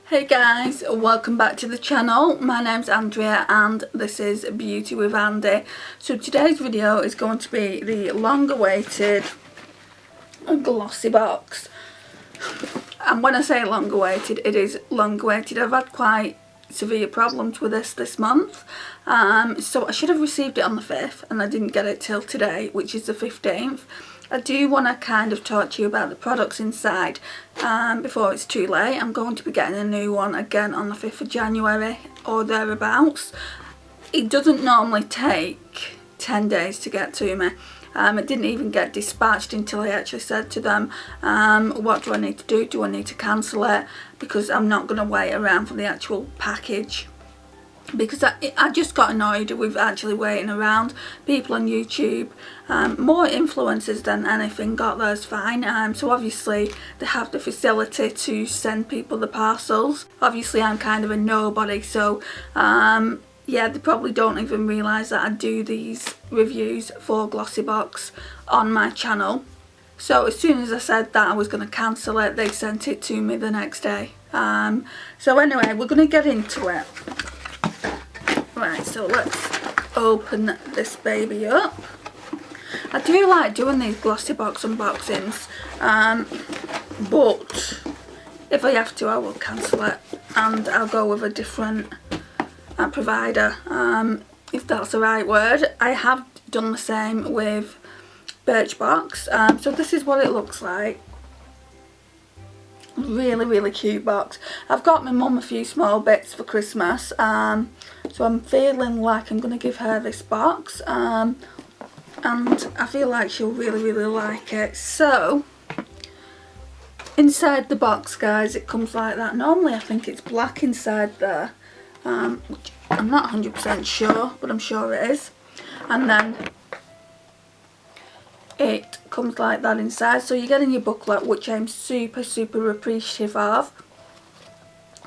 Hey guys, welcome back to the channel. My name's Andrea and this is Beauty with Andie. So today's video is going to be the long awaited Glossy box. And when I say long awaited, it is long awaited. I've had quite severe problems with this month. So I should have received it on the 5th and I didn't get it till today, which is the 15th. I do want to kind of talk to you about the products inside before it's too late. I'm going to be getting a new one again on the 5th of January or thereabouts. It doesn't normally take 10 days to get to me. It didn't even get dispatched until I actually said to them, what do I need to do? Do I need to cancel it? Because I'm not going to wait around for the actual package. Because I just got annoyed with actually waiting around. People on YouTube, more influencers than anything, got theirs fine. So obviously they have the facility to send people the parcels. Obviously I'm kind of a nobody, so yeah, they probably don't even realise that I do these reviews for Glossy Box on my channel. So as soon as I said that I was going to cancel it, they sent it to me the next day. So anyway, we're going to get into it. Right, so let's open this baby up. I do like doing these Glossy Box unboxings, but if I have to I will cancel it and I'll go with a different provider, if that's the right word. I have done the same with Birchbox, so this is what it looks like. Really cute box. I've got my mum a few small bits for Christmas, so I'm feeling like I'm going to give her this box, and I feel like she'll really like it. So inside the box, guys, it comes like that. Normally I think it's black inside there, which I'm not 100% sure, but I'm sure it is. And then it comes like that inside, so you're getting your booklet, which I'm super appreciative of.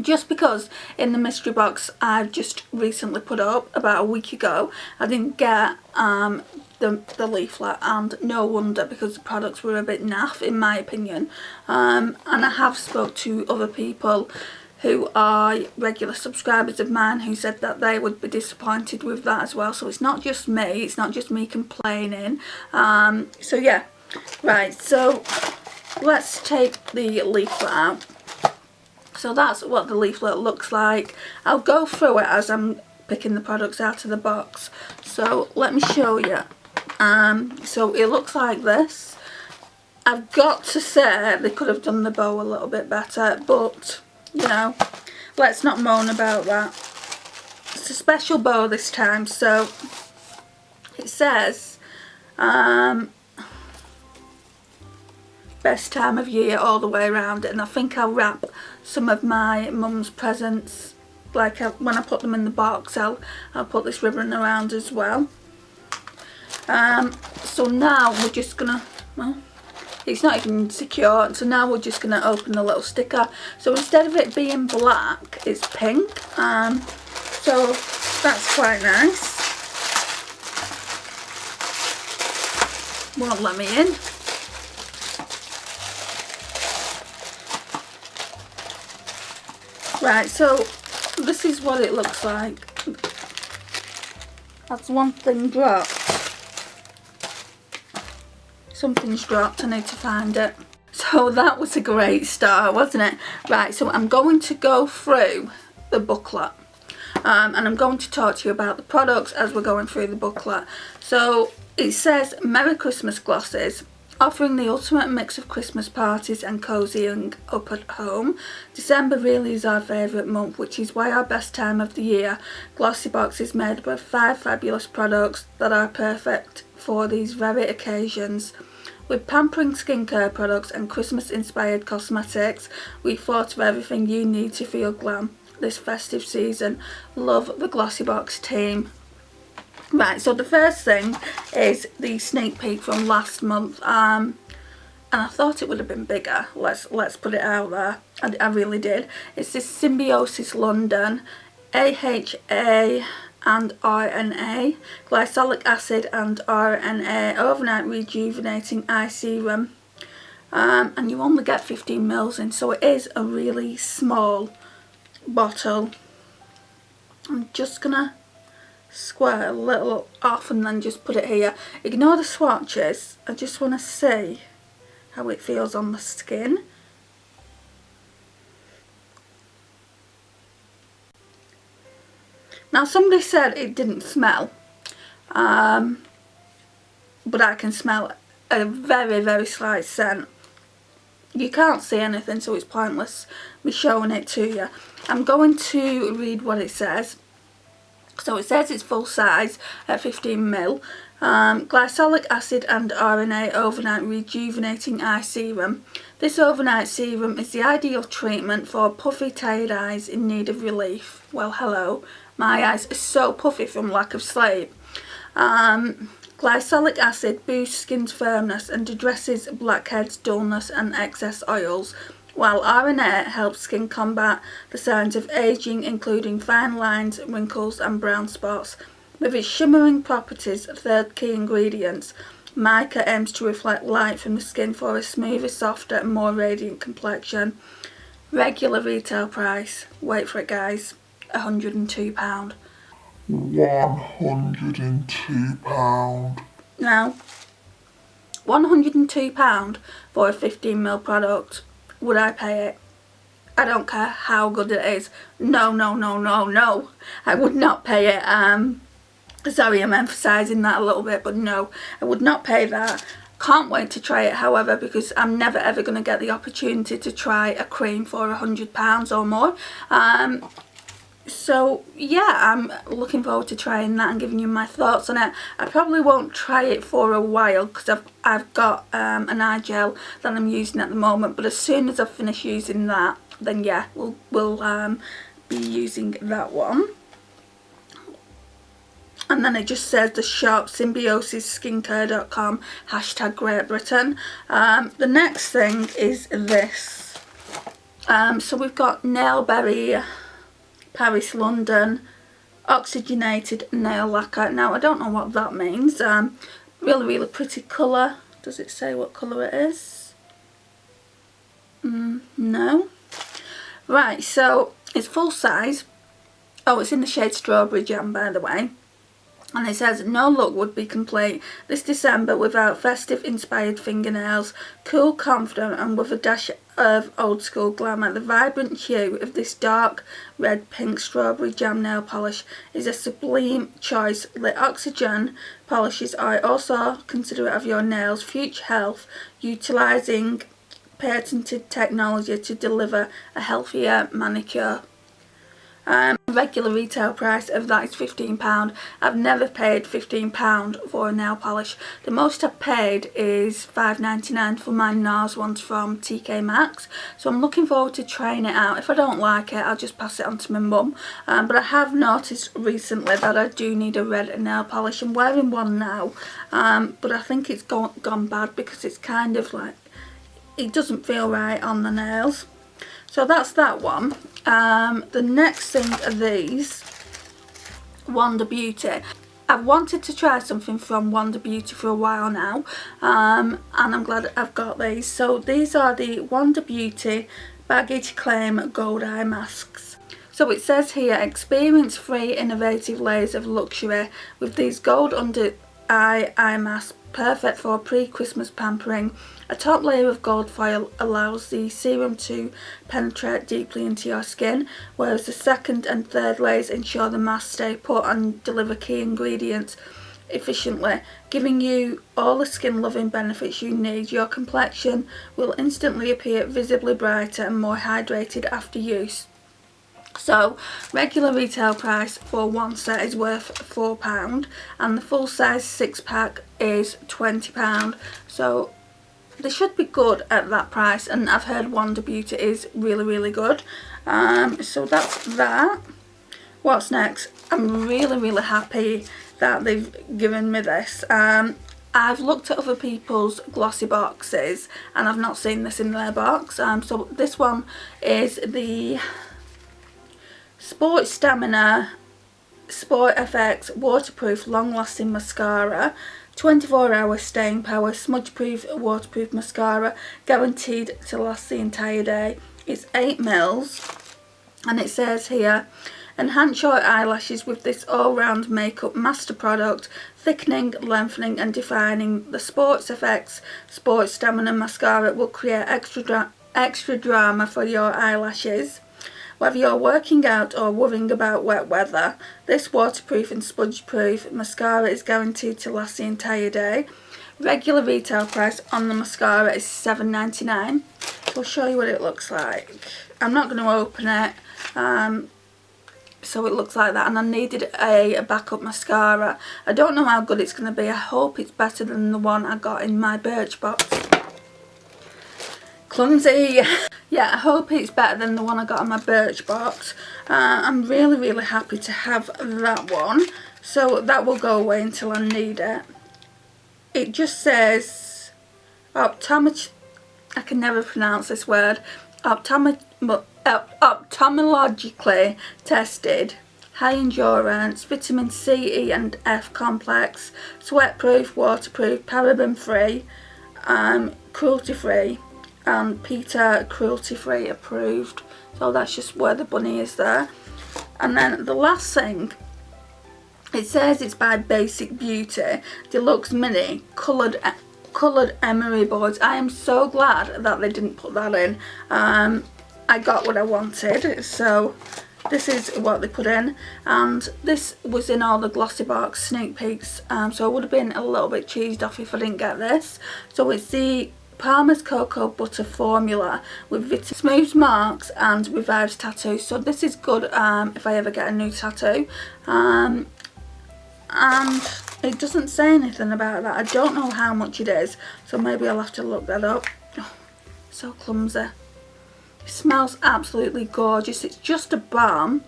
Just because in the mystery box I've just recently put up about a week ago, I didn't get the leaflet, and no wonder, because the products were a bit naff in my opinion. And I have spoke to other people who are regular subscribers of mine who said that they would be disappointed with that as well. So it's not just me complaining. So yeah, right, so let's take the leaflet out. So that's what the leaflet looks like. I'll go through it as I'm picking the products out of the box. So let me show you. So it looks like this. I've got to say they could have done the bow a little bit better, but you know, let's not moan about that. It's a special bow this time, so it says best time of year all the way around, and I think I'll wrap some of my mum's presents, like when I put them in the box, I'll put this ribbon around as well. So now we're just gonna, well, it's not even secure, so now we're just going to open the little sticker. So instead of it being black, it's pink, so that's quite nice. Won't let me in. Right, so this is what it looks like. That's one thing dropped. Something's dropped, I need to find it. So that was a great start, wasn't it? Right, so I'm going to go through the booklet, and I'm going to talk to you about the products as we're going through the booklet. So it says Merry Christmas Glosses, offering the ultimate mix of Christmas parties and cozying up at home. December really is our favourite month, which is why our best time of the year. Glossy Box is made up of 5 fabulous products that are perfect for these very occasions. With pampering skincare products and Christmas inspired cosmetics, we thought of everything you need to feel glam this festive season. Love the Glossy Box team. Right, so the first thing is the sneak peek from last month, and I thought it would have been bigger, let's put it out there. I really did. It's this Symbiosis London AHA and RNA, glycolic acid and RNA overnight rejuvenating eye serum, and you only get 15 mils in, so it is a really small bottle. I'm just gonna squirt a little off and then just put it here. Ignore the swatches. I just want to see how it feels on the skin. Now somebody said it didn't smell, but I can smell a very, very slight scent. You can't see anything, so it's pointless me showing it to you. I'm going to read what it says. So it says it's full size at 15ml. Glycolic acid and RNA overnight rejuvenating eye serum. This overnight serum is the ideal treatment for puffy, tired eyes in need of relief. Well, hello. My eyes are so puffy from lack of sleep. Glycolic acid boosts skin's firmness and addresses blackheads, dullness and excess oils, while RNA helps skin combat the signs of aging, including fine lines, wrinkles and brown spots. With its shimmering properties, third key ingredients, mica aims to reflect light from the skin for a smoother, softer and more radiant complexion. Regular retail price, wait for it guys, £102. £102. Now, £102 for a 15ml product, would I pay it? I don't care how good it is. No, no, no, no, no. I would not pay it. Sorry, I'm emphasising that a little bit, but no, I would not pay that. Can't wait to try it, however, because I'm never ever going to get the opportunity to try a cream for £100 or more. So yeah, I'm looking forward to trying that and giving you my thoughts on it. I probably won't try it for a while because I've got an eye gel that I'm using at the moment, but as soon as I finish using that, then yeah, we'll be using that one. And then it just says the shop, symbiosisskincare.com, #Great Britain. The next thing is this. So we've got Nailberry Paris London Oxygenated Nail Lacquer. Now I don't know what that means. Really, really pretty colour. Does it say what colour it is? No. Right, so it's full size. Oh, it's in the shade Strawberry Jam, by the way. And it says, no look would be complete this December without festive inspired fingernails, cool, confident and with a dash of old school glamour. The vibrant hue of this dark red pink strawberry jam nail polish is a sublime choice. The Oxygen polishes are also considerate of your nails' future health, utilising patented technology to deliver a healthier manicure. Regular retail price of that is £15. I've never paid £15 for a nail polish. The most I've paid is £5.99 for my NARS ones from TK Maxx. So I'm looking forward to trying it out. If I don't like it, I'll just pass it on to my mum. But I have noticed recently that I do need a red nail polish. I'm wearing one now, but I think it's gone bad because it's kind of like, it doesn't feel right on the nails. So that's that one. The next thing are these, Wonder Beauty. I've wanted to try something from Wonder Beauty for a while now, and I'm glad I've got these. So these are the Wonder Beauty Baggage Claim Gold Eye Masks. So it says here, experience 3 innovative layers of luxury with these gold under eye masks, perfect for pre-Christmas pampering. A top layer of gold foil allows the serum to penetrate deeply into your skin, whereas the second and third layers ensure the masks stay put and deliver key ingredients efficiently, giving you all the skin loving benefits you need. Your complexion will instantly appear visibly brighter and more hydrated after use. So regular retail price for one set is worth £4 and the full size 6-pack is £20. So they should be good at that price, and I've heard Wonder Beauty is really, really good. So that's that. What's next? I'm really, really happy that they've given me this. I've looked at other people's glossy boxes and I've not seen this in their box. So this one is the Sport Stamina Sport FX Waterproof Long Lasting Mascara. 24-hour staying power, smudge proof, waterproof mascara, guaranteed to last the entire day. It's 8 mils And it says here, enhance your eyelashes with this all-round makeup master product, thickening, lengthening and defining. The Sports Effects Sports Stamina Mascara will create extra drama for your eyelashes. Whether you're working out or worrying about wet weather, this waterproof and smudge-proof mascara is guaranteed to last the entire day. Regular retail price on the mascara is $7.99. So I'll show you what it looks like. I'm not going to open it. So it looks like that, and I needed a backup mascara. I don't know how good it's going to be. I hope it's better than the one I got in my Birchbox. Clumsy. Yeah, I hope it's better than the one I got in my Birchbox. I'm really happy to have that one. So that will go away until I need it. It just says I can never pronounce this word. Ophthalmologically tested, high endurance, vitamin C, E and F complex, sweat proof, waterproof, paraben free, cruelty free, and PETA cruelty free approved. So that's just where the bunny is there. And then the last thing, it says it's by Basic Beauty, Deluxe Mini coloured emery boards. I am so glad that they didn't put that in. I got what I wanted, so this is what they put in, and this was in all the Glossy box sneak peeks, so I would have been a little bit cheesed off if I didn't get this. So it's the Palmer's Cocoa Butter Formula with smooths marks and revives tattoos. So this is good if I ever get a new tattoo. And it doesn't say anything about that. I don't know how much it is, so maybe I'll have to look that up. Oh, so clumsy. It smells absolutely gorgeous. It's just a balm,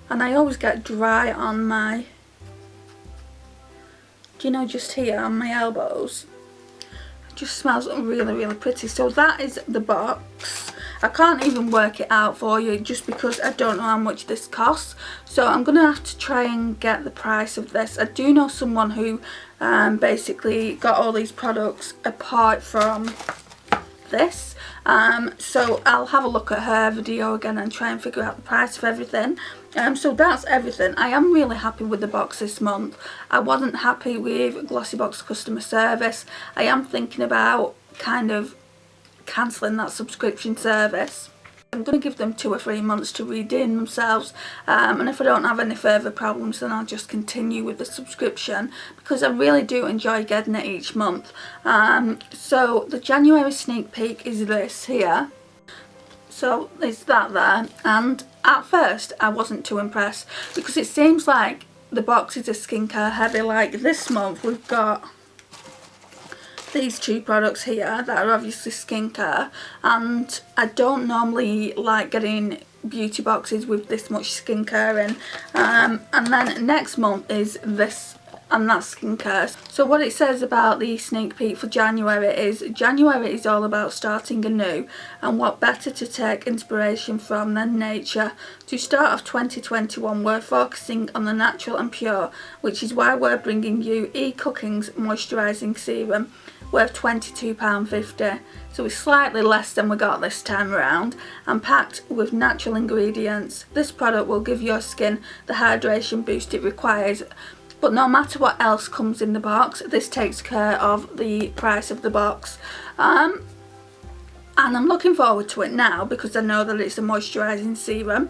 and I always get dry on my, just here on my elbows. It just smells really pretty. So that is the box. I can't even work it out for you just because I don't know how much this costs. So I'm going to have to try and get the price of this. I do know someone who basically got all these products apart from this. So I'll have a look at her video again and try and figure out the price of everything. So that's everything. I am really happy with the box this month. I wasn't happy with Glossy Box customer service. I am thinking about kind of cancelling that subscription service. I'm going to give them 2 or 3 months to redeem themselves, and if I don't have any further problems then I'll just continue with the subscription, because I really do enjoy getting it each month. So the January sneak peek is this here. So it's that there, and at first I wasn't too impressed because it seems like the boxes are skincare heavy. Like this month we've got these 2 products here that are obviously skincare, and I don't normally like getting beauty boxes with this much skincare in. And then next month is this, and that's skincare. So what it says about the sneak peek for January is all about starting anew, and what better to take inspiration from than nature. To start off 2021 we're focusing on the natural and pure, which is why we're bringing you E-Cooking's moisturising serum worth £22.50, so it's slightly less than we got this time around, and packed with natural ingredients. This product will give your skin the hydration boost it requires, but no matter what else comes in the box, this takes care of the price of the box. And I'm looking forward to it now because I know that it's a moisturising serum.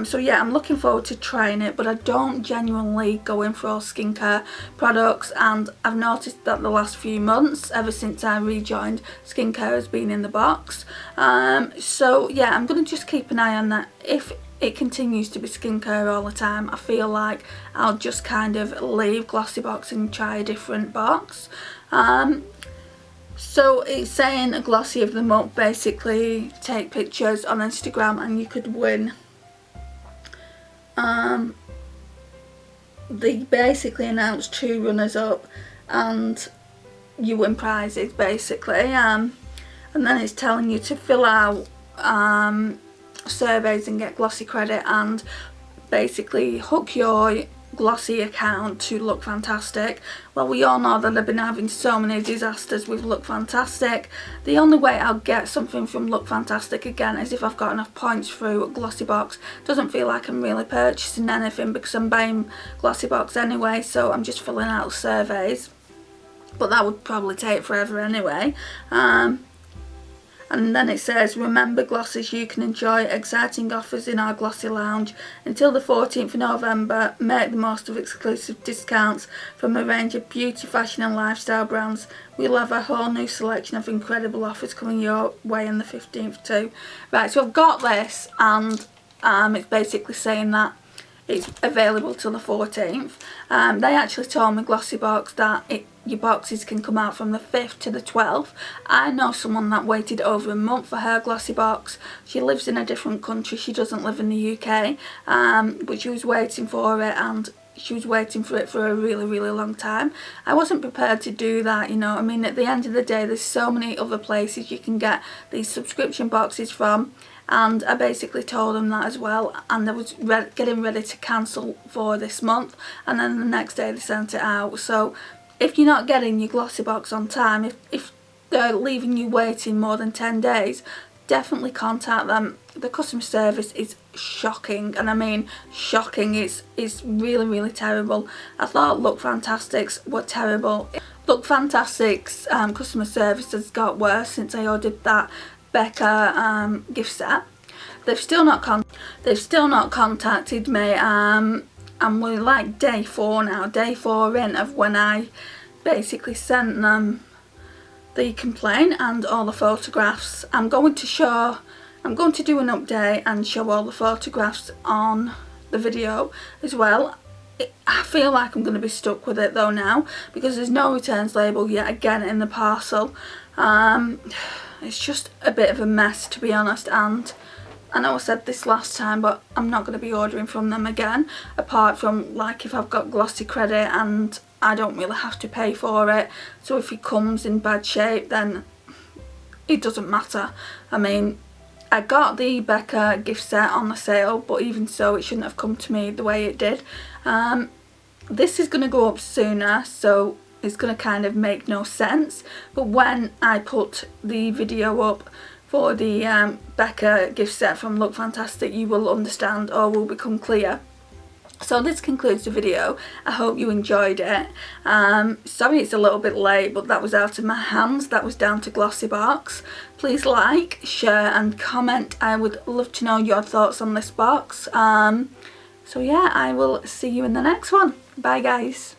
So yeah, I'm looking forward to trying it, but I don't genuinely go in for all skincare products, and I've noticed that the last few months, ever since I rejoined, skincare has been in the box. So yeah, I'm going to just keep an eye on that. If it continues to be skincare all the time, I feel like I'll just kind of leave Glossy Box and try a different box. So it's saying a Glossy of the month, basically take pictures on Instagram and you could win. They basically announced 2 runners up and you win prizes basically, and then it's telling you to fill out surveys and get Glossy credit, and basically hook your Glossy account to Look Fantastic. Well, we all know that I've been having so many disasters with Look Fantastic. The only way I'll get something from Look Fantastic again is if I've got enough points through Glossy Box. Doesn't feel like I'm really purchasing anything because I'm buying Glossy Box anyway, so I'm just filling out surveys. But that would probably take forever anyway. And then it says, remember Glossies, you can enjoy exciting offers in our Glossy Lounge. Until the 14th of November, make the most of exclusive discounts from a range of beauty, fashion and lifestyle brands. We'll have a whole new selection of incredible offers coming your way on the 15th too. Right, so I've got this, and it's basically saying that it's available till the 14th. They actually told me, Glossy Box, that your boxes can come out from the 5th to the 12th. I know someone that waited over a month for her Glossy Box. She lives in a different country, she doesn't live in the UK, but she was waiting for it, and she was waiting for it for a really, really long time. I wasn't prepared to do that, you know. I mean, at the end of the day, there's so many other places you can get these subscription boxes from. And I basically told them that as well, and I was getting ready to cancel for this month, and then the next day they sent it out. So if you're not getting your Glossy Box on time, if they're leaving you waiting more than 10 days, definitely contact them. The customer service is shocking, and I mean shocking. It's really, really terrible. I thought Look Fantastic's were terrible. Look Fantastic's customer service has got worse since I ordered that Becca gift set. They've still not contacted me, and we're like day 4 now, day 4 in of when I basically sent them the complaint and all the photographs. I'm going to do an update and show all the photographs on the video as well. I feel like I'm going to be stuck with it though now, because there's no returns label yet again in the parcel. It's just a bit of a mess, to be honest, and I know I said this last time, but I'm not going to be ordering from them again, apart from like if I've got Glossy credit and I don't really have to pay for it. So if it comes in bad shape, then it doesn't matter. I mean, I got the Becca gift set on the sale, but even so, it shouldn't have come to me the way it did. This is going to go up sooner, so it's going to kind of make no sense, but when I put the video up for the Becca gift set from Look Fantastic, you will understand, or will become clear. So this concludes the video. I hope you enjoyed it. Sorry it's a little bit late, but that was out of my hands. That was down to Glossy Box. Please like, share and comment. I would love to know your thoughts on this box. So yeah, I will see you in the next one. Bye guys.